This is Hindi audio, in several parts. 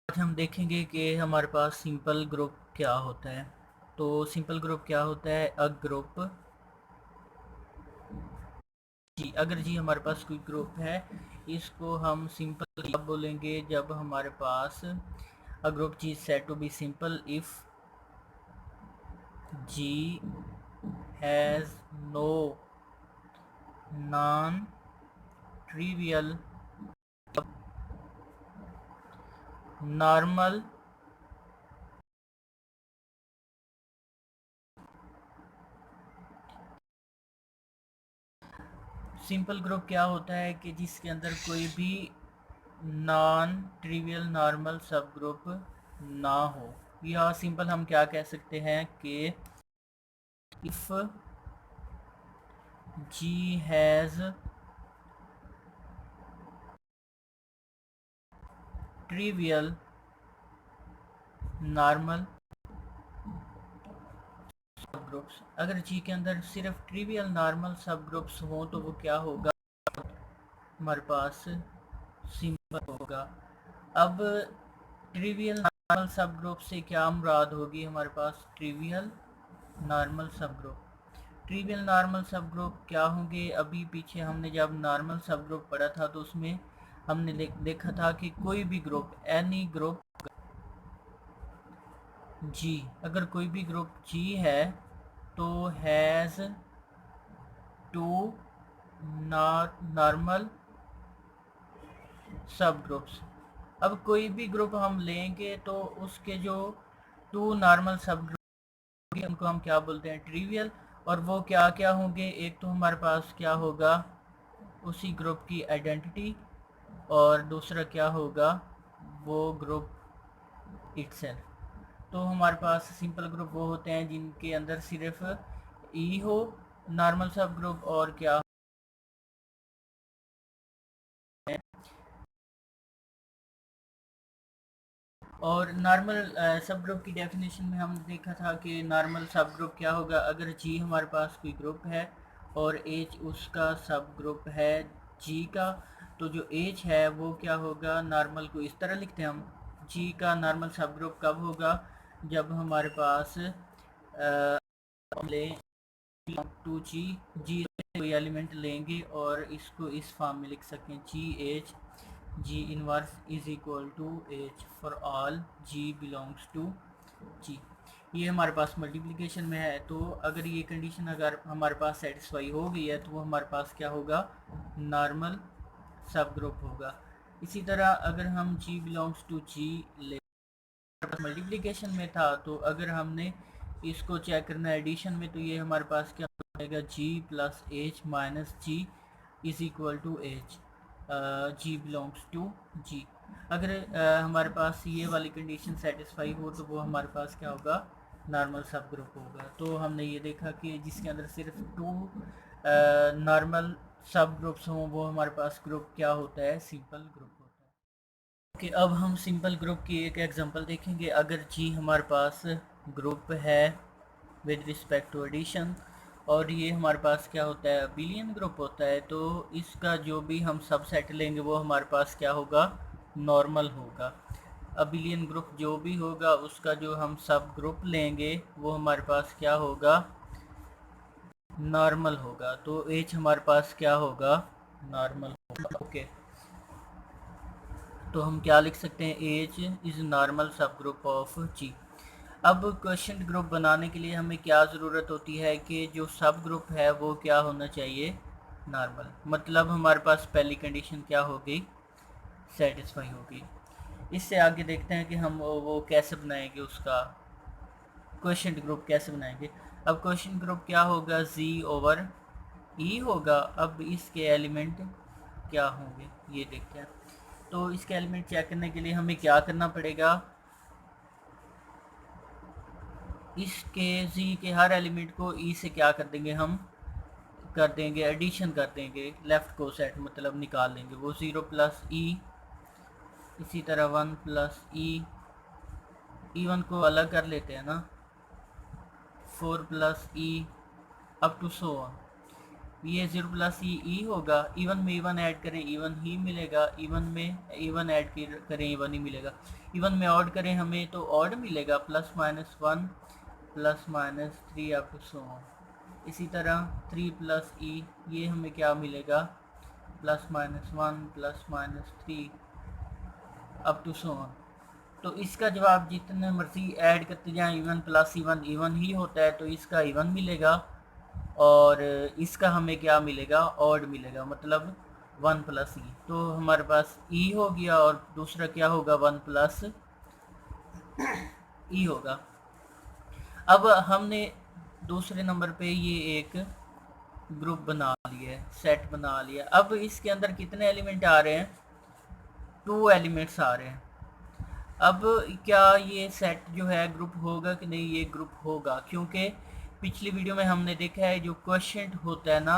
आज हम देखेंगे कि हमारे पास सिंपल ग्रुप क्या होता है। तो सिंपल ग्रुप क्या होता है? अ ग्रुप जी, अगर जी हमारे पास कोई ग्रुप है, इसको हम सिंपल कब बोलेंगे? जब हमारे पास a group G set to be simple if G has no non trivial normal simple group क्या होता है कि जिसके अंदर कोई भी non trivial normal subgroup ना हो, या सिंपल हम क्या कह सकते हैं कि if G has trivial normal subgroups. अगर जी के अंदर सिर्फ ट्रिवियल नॉर्मल सब ग्रुप्स हों तो वो क्या होगा? हमारे पास सिंपल होगा। अब ट्रिवियल नॉर्मल सब ग्रुप से क्या मुराद होगी? हमारे पास ट्रिवियल नॉर्मल सब ग्रुप। ट्रिवियल नॉर्मल सब ग्रुप क्या होंगे? अभी पीछे हमने जब नॉर्मल सब ग्रुप पढ़ा था तो उसमें हमने देखा था कि कोई भी ग्रुप, एनी ग्रुप जी, अगर कोई भी ग्रुप जी है तो हैज़ टू नॉर्मल सब ग्रुप्स। अब कोई भी ग्रुप हम लेंगे तो उसके जो टू नॉर्मल सब ग्रुप, उनको हम क्या बोलते हैं? ट्रिवियल। और वो क्या क्या होंगे? एक तो हमारे पास क्या होगा? उसी ग्रुप की आइडेंटिटी, और दूसरा क्या होगा? वो ग्रुप इटसेल्फ। तो हमारे पास सिंपल ग्रुप वो होते हैं जिनके अंदर सिर्फ ई हो नॉर्मल सब ग्रुप, और क्या है, और नॉर्मल सब ग्रुप की डेफिनेशन में हमने देखा था कि नॉर्मल सब ग्रुप क्या होगा? अगर जी हमारे पास कोई ग्रुप है और एच उसका सब ग्रुप है जी का, तो जो एच है वो क्या होगा? नॉर्मल को इस तरह लिखते हैं हम, जी का नॉर्मल सब ग्रुप कब होगा? जब हमारे पास ले टू जी, जी कोई एलिमेंट लेंगे और इसको इस फॉर्म में लिख सकें, G H G inverse is equal to H for all G belongs to G. ये हमारे पास मल्टीप्लिकेशन में है। तो अगर ये कंडीशन अगर हमारे पास सेटिस्फाई हो गई है तो वो हमारे पास क्या होगा? नॉर्मल सब ग्रुप होगा। इसी तरह अगर हम जी बिलोंग्स टू जी ले, मल्टीप्लिकेशन में था, तो अगर हमने इसको चेक करना है एडिशन में, तो ये हमारे पास क्या आएगा? G plus H minus G is equal to H, G belongs to G. अगर हमारे पास ये वाली कंडीशन सेटिस्फाई हो तो वो हमारे पास क्या होगा? नॉर्मल सब ग्रुप होगा। तो हमने ये देखा कि जिसके अंदर सिर्फ टू नॉर्मल सब ग्रुप्स हों वो हमारे पास ग्रुप क्या होता है? सिंपल ग्रुप होता है। कि अब हम सिंपल ग्रुप की एक एग्जांपल देखेंगे। अगर जी हमारे पास ग्रुप है विद रिस्पेक्ट टू एडिशन, और ये हमारे पास क्या होता है? अबिलियन ग्रुप होता है, तो इसका जो भी हम सबसेट लेंगे वो हमारे पास क्या होगा? नॉर्मल होगा। अबिलियन ग्रुप जो भी होगा उसका जो हम सब ग्रुप लेंगे वो हमारे पास क्या होगा? नॉर्मल होगा। तो एच हमारे पास क्या होगा? नॉर्मल होगा। ओके, तो हम क्या लिख सकते हैं? एच इज़ नॉर्मल सब ग्रुप ऑफ जी। अब क्वेश्चन ग्रुप बनाने के लिए हमें क्या ज़रूरत होती है कि जो सब ग्रुप है वो क्या होना चाहिए? नॉर्मल। मतलब हमारे पास पहली कंडीशन क्या होगी? सेटिस्फाई होगी। इससे आगे देखते हैं कि हम वो कैसे बनाएंगे, उसका क्वेश्चन ग्रुप कैसे बनाएंगे। अब क्वेश्चन ग्रुप क्या होगा? जी ओवर ई होगा। अब इसके एलिमेंट क्या होंगे ये देखते हैं। तो इसके एलिमेंट चेक करने के लिए हमें क्या करना पड़ेगा? इसके जी के हर एलिमेंट को ई से क्या कर देंगे? हम कर देंगे एडिशन कर देंगे, लेफ़्ट को सेट मतलब निकाल लेंगे। वो ज़ीरो प्लस ई, इसी तरह one plus E, E one को अलग कर लेते हैं ना, four plus E, up to so on. ये 0 प्लस ई होगा। इवन में इवन ऐड करें इवन ही मिलेगा, इवन में इवन ऐड करें इवन ही मिलेगा। इवन में ऑड करें हमें तो ऑड मिलेगा, plus minus 1 plus minus 3 up to so on. इसी तरह 3 प्लस ई ये हमें क्या मिलेगा, plus minus 1 plus minus 3 up to so on. तो इसका जवाब जितने मर्जी ऐड करते जाएं, इवन प्लस इवन इवन ही होता है, तो इसका इवन मिलेगा और इसका हमें क्या मिलेगा, ऑड मिलेगा, मतलब 1 प्लस ई। तो हमारे पास ई हो गया और दूसरा क्या होगा, 1 प्लस ई होगा। अब हमने दूसरे नंबर पे ये एक ग्रुप बना लिया है, सेट बना लिया। अब इसके अंदर कितने एलिमेंट आ रहे हैं, 2 एलिमेंट्स आ रहे हैं। अब क्या ये सेट जो है ग्रुप होगा कि नहीं, ये ग्रुप होगा, क्योंकि पिछली वीडियो में हमने देखा है जो क्वोशिएंट होता है ना,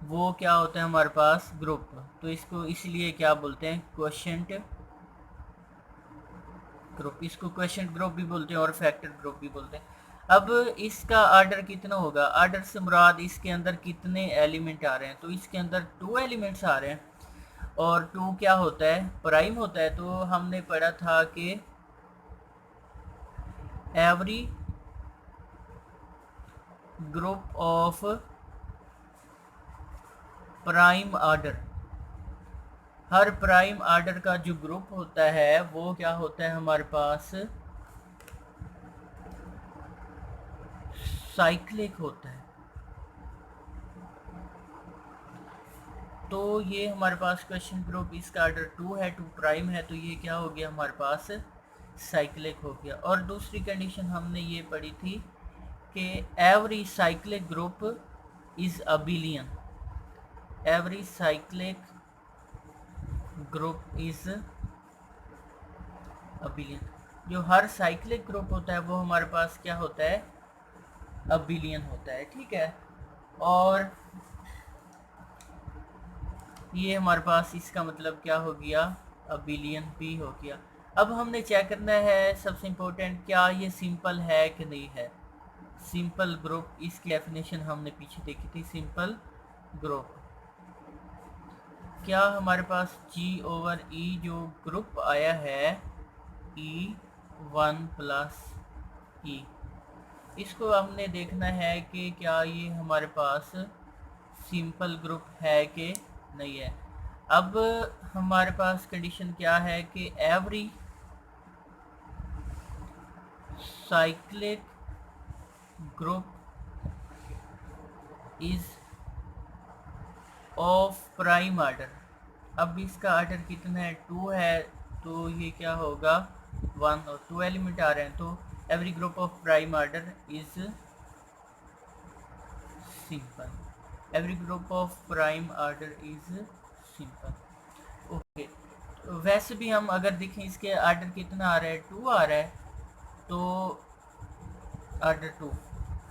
वो क्या होता है हमारे पास, ग्रुप। तो इसको इसलिए क्या बोलते हैं, क्वोशिएंट ग्रुप। इसको क्वोशिएंट ग्रुप भी बोलते हैं और फैक्टर ग्रुप भी बोलते हैं। अब इसका आर्डर कितना होगा, आर्डर से मुराद इसके अंदर कितने एलिमेंट आ रहे हैं, तो इसके अंदर 2 एलिमेंट्स आ रहे हैं। और 2 क्या होता है, प्राइम होता है। तो हमने पढ़ा था कि every group of prime order, her prime order का जो ग्रुप होता है वो क्या होता है हमारे पास, साइक्लिक होता है। तो ये हमारे पास क्वेश्चन ग्रुप, इसका आर्डर 2 है, 2 प्राइम है, तो ये क्या हो गया हमारे पास, साइक्लिक हो गया। और दूसरी कंडीशन हमने ये पढ़ी थी कि every cyclic group is abelian, every cyclic group is abelian. जो हर साइक्लिक ग्रुप होता है वो हमारे पास क्या होता है, अबिलियन होता है, ठीक है। और ये हमारे पास इसका मतलब क्या हो गया, अबिलियन भी हो गया। अब हमने चेक करना है सबसे इम्पोर्टेंट, क्या ये सिंपल है कि नहीं है। सिंपल ग्रुप, इसकी डेफिनेशन हमने पीछे देखी थी। सिंपल ग्रुप क्या हमारे पास G/E जो ग्रुप आया है E1 प्लस E, इसको हमने देखना है कि क्या ये हमारे पास सिंपल ग्रुप है कि नहीं है। अब हमारे पास कंडीशन क्या है कि every cyclic group is of prime order. अब इसका आर्डर कितना है, 2 है, तो ये क्या होगा 1, और 2 एलिमेंट आ रहे हैं, तो every group of prime order is simple, every group of prime order is simple. Okay, वैसे भी हम अगर देखें इसके आर्डर कितना आ रहा है, 2 आ रहा है, तो आर्डर 2।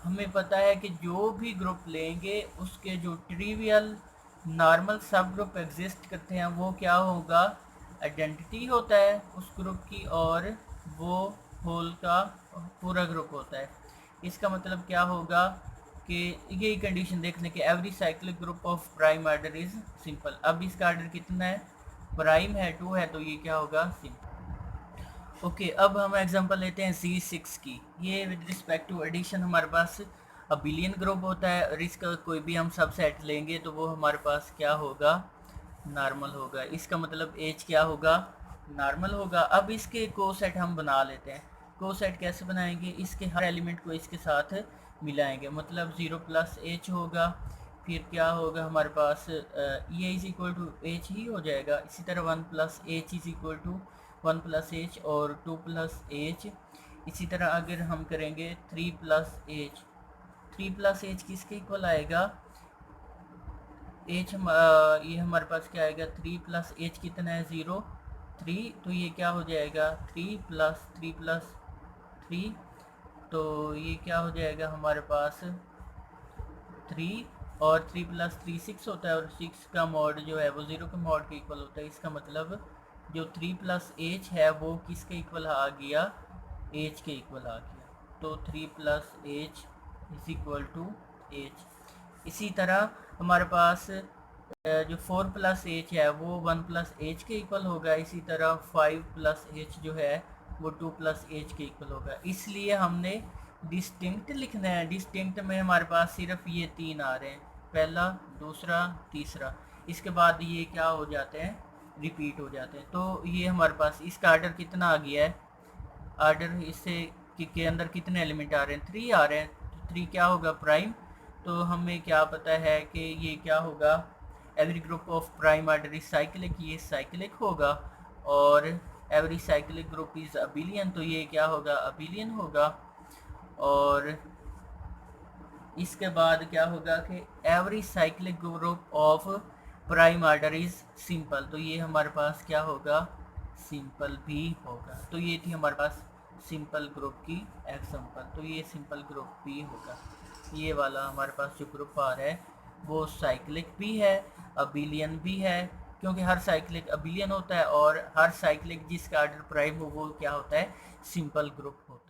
हमें पता है कि जो भी ग्रुप लेंगे उसके जो ट्रिवियल नॉर्मल सब ग्रुप एग्जिस्ट करते हैं वो क्या होगा, आइडेंटिटी होता है उस ग्रुप की, और वो होल का पूरा ग्रुप होता है। इसका मतलब क्या होगा कि यही कंडीशन देखने के every cyclic group of prime order is simple. अब इसका आर्डर कितना है, प्राइम है, 2 है, तो ये क्या होगा, सिंपल। ओके, अब हम एग्जांपल लेते हैं C6 की। ये विद रिस्पेक्ट टू एडिशन हमारे पास अबिलियन ग्रुप होता है, और इसका कोई भी हम सबसेट लेंगे तो वो हमारे पास क्या होगा, नॉर्मल होगा। इसका मतलब एज क्या होगा, नॉर्मल होगा। अब इसके कोसेट हम बना लेते हैं। कोसेट कैसे बनाएंगे, इसके हर एलिमेंट को इसके साथ मिलाएंगे, मतलब 0 प्लस एच होगा, फिर क्या होगा हमारे पास ये इज इक्वल टू एच ही हो जाएगा। इसी तरह 1 plus H is equal to 1 plus H और 2 प्लस एच। इसी तरह अगर हम करेंगे 3 प्लस एच, 3 प्लस एच किसके इक्वल आएगा, एच ये हमारे पास क्या आएगा, 3 प्लस एच कितना है, 0 3, तो ये क्या हो जाएगा 3 प्लस 3, तो ये क्या हो जाएगा हमारे पास 3, और 3 प्लस 3 6 होता है, और 6 का मॉड जो है वो 0 के मॉड के इक्वल होता है। इसका मतलब जो 3 प्लस एच है वो किसके इक्वल आ गया, एच के इक्वल आ गया। तो 3 plus H is equal to H. इसी तरह हमारे पास जो 4 प्लस एच है वो 1 प्लस एच के इक्वल होगा, इसी तरह 5 प्लस एच जो है वो 2 प्लस एच के इक्वल होगा। इसलिए हमने डिस्टिंक्ट लिखना है। डिस्टिंक्ट में हमारे पास सिर्फ ये 3 आ रहे हैं, पहला, दूसरा, तीसरा। इसके बाद ये क्या हो जाते हैं, रिपीट हो जाते हैं। तो ये हमारे पास इसका आर्डर कितना आ गया है, आर्डर इससे के अंदर कितने एलिमेंट आ रहे हैं, 3 आ रहे हैं। तो 3 क्या होगा, प्राइम। तो हमें क्या पता है कि ये क्या होगा, every group of prime order is cyclic, ये साइक्लिक होगा। और every cyclic group is abelian, तो ये क्या होगा, अबिलियन होगा। और इसके बाद क्या होगा कि every cyclic group of prime order is simple, तो ये हमारे पास क्या होगा, सिंपल भी होगा। तो ये थी हमारे पास सिंपल ग्रुप की एग्जांपल। तो ये सिंपल ग्रुप भी होगा। ये वाला हमारे पास जो ग्रुप आ रहा है वो साइक्लिक भी है, अबिलियन भी है, क्योंकि हर साइक्लिक अबिलियन होता है और हर साइक्लिक जिसका आर्डर प्राइम हो वो क्या होता है, सिंपल ग्रुप होता है।